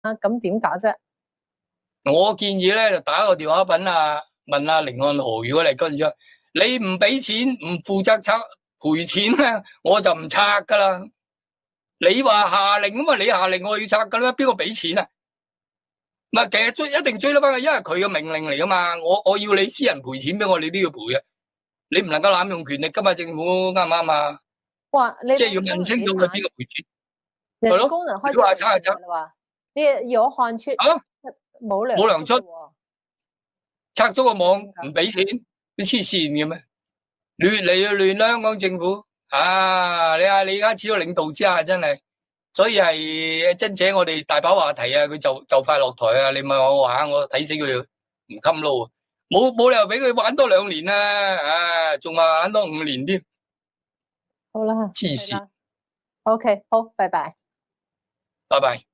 啊，咁點搞啫？我建議咧就打個電話問阿甯漢豪，如果你跟住你唔俾錢唔負責拆賠錢咧，我就唔拆噶啦。你話下令咁啊，你下令我要拆噶啦，邊個俾錢啊？唔係，其實一定追得翻嘅，因為佢嘅命令嚟噶嘛。我要你私人賠錢俾我，你都要賠嘅。你唔能夠濫用權力噶嘛，政府啱唔啱啊？哇！你即係要問清楚佢邊個賠錢。人哋係咯，工人開始你話拆就拆賠錢啦，你有看出啊，冇冇糧出，喎？拆咗個網唔俾錢，你黐線嘅咩？亂嚟就亂啦，香港政府啊！你而家只要領導之下，真係，所以係珍姐，我哋大把話題啊！佢就快落台啊！你問我玩，我睇死佢唔襟撈，冇理由俾佢玩多2年啊！啊，仲話玩多5年添，好啦，黐線！ OK，好，拜拜。拜拜。